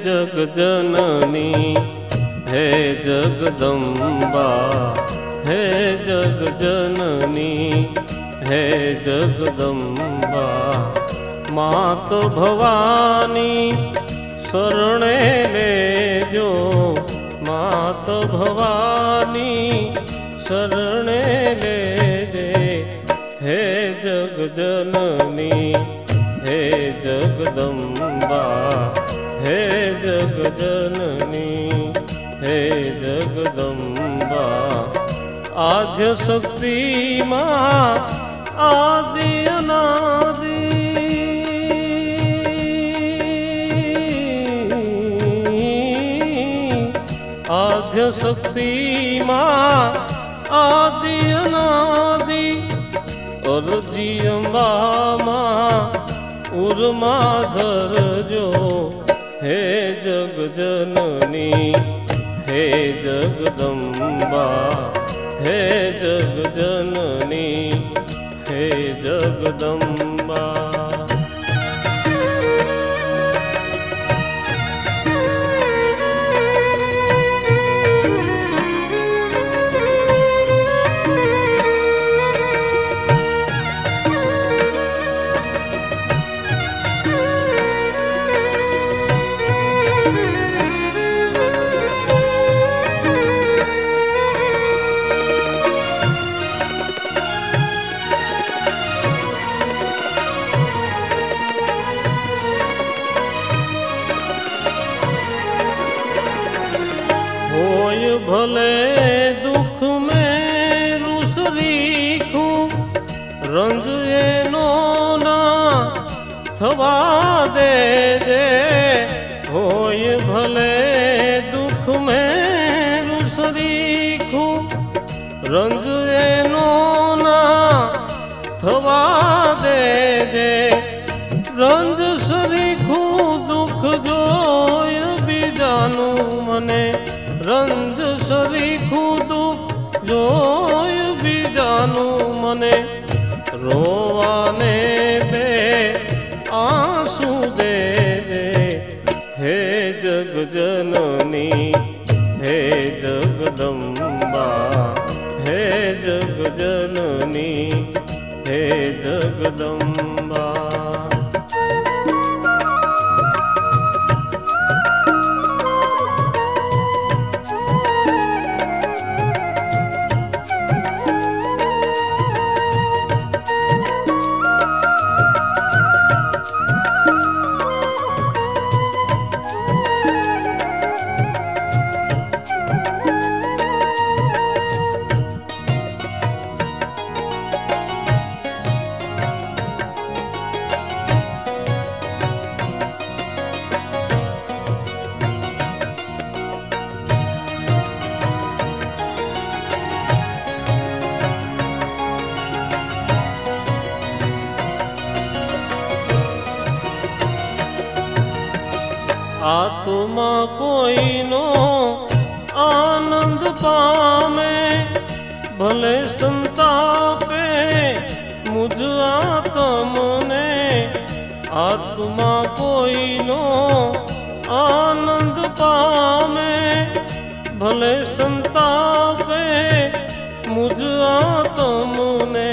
जग जननी हे जगदम्बा, हे जग जननी हे जगदम्बा। मात भवानी शरणे लेजो, मात भवानी शरणे लेजे। हे जग जननी हे जगदम्बा, हे जग जननी हे जगदम्बा। आद्य शक्ति मां आदि अनादि, आद्य शक्ति मां आदि अनादि। अरजी अम्बा मां उर्मा धरजो। हे जग जननी हे जगदम्बा, हे जग जननी हे जगदम्बा। होय भले दुख में रुसरीखू, रंग एनो ना थवा दे दे। होय भले दुख में रुसरीखू, रंग एनो ना थवा दे दे। रंग सरीखू दुख जोय बीजानु मने, रंज सरीखू दुख जोय बीजानु मने। रोवाने बे आंसू दे दे। हे जग जननी हे जगदम्बा, हे जग जननी हे जगदम्बा। आत्मा कोई नो आनंद पामे, भले संतापे मुझ आत्म ने। आत्मा कोई नो आनंद पामे, भले संतापे मुझ आत्म ने।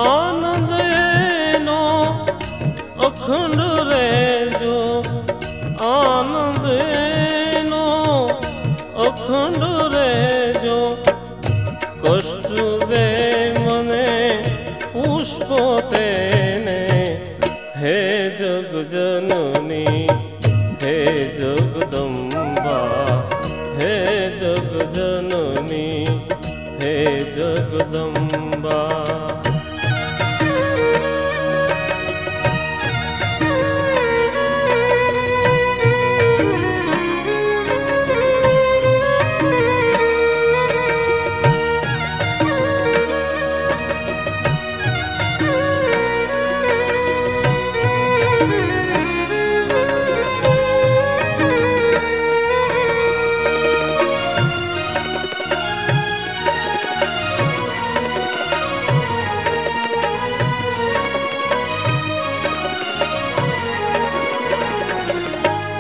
आनंद एनो अखंड रेजो, आनंद एनो अखंड रेजो। कष्ट दे मने पुष्प तेने। हे जग जननी हे जगदम्बा, हे जग जननी हे जगदम्बा।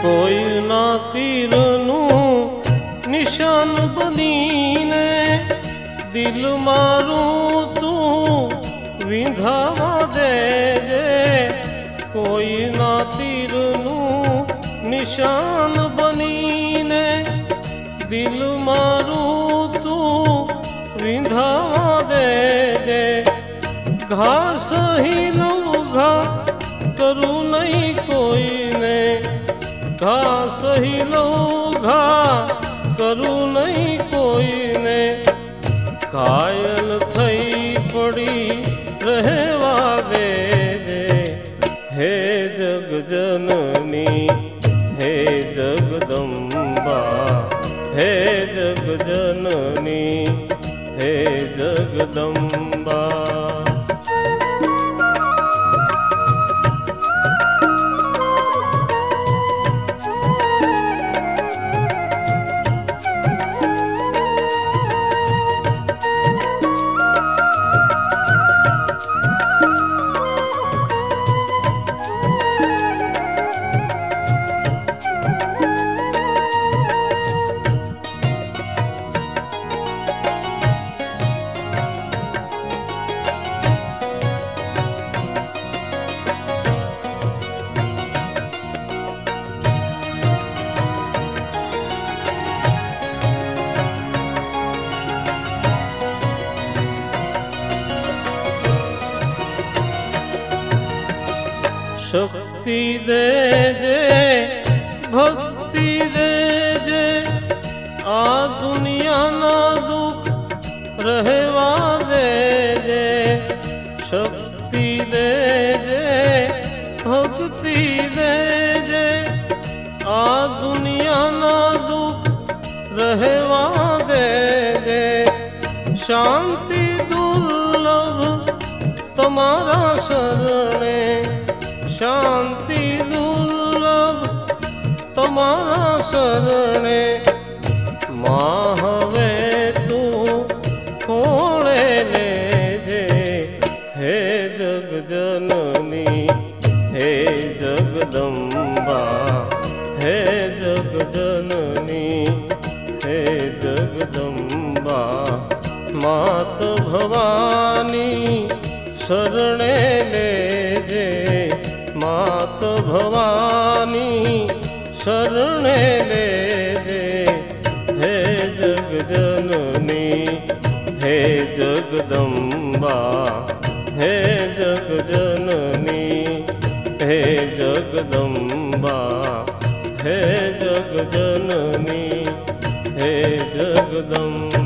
कोई તીરનું નિશાન બનીને દિલ મારું તું વિંધાવા દેજે, કોઈના તીરનું નિશાન બનીને દિલ મારું તું વિંધાવા દેજે। ઘા સહી લઉં ઘા કરું નહીં કોઈને, ઘા સહી લઉં ઘા કરું નહીં કોઈને, ઘાયલ થઈ પડી રહેવા દેજે। હે જગજનની હે જગદંબા, હે જગજનની હે જગદંબા। शक्ति देजे भक्ति देजे, आ दुनिया ना दुख रहवा देजे। शक्ति देजे भक्ति देजे, आ दुनिया ना दुख रहवा देजे। शांति दुर्लभ तुम्हारा शरणे, शांति दुर्लभ तुम्हारा शरणे। माँ हवे तू खोले लेजे, हे जगजननी हे जगदंबा, हे जगजननी हे जगदंबा। मात भवानी शरणे लेजे, मात भवानी शरणे लेजे। हे जगजननी हे जगदंबा, हे जगजननी हे जगदंबा, हे जगजननी हे जगदंबा।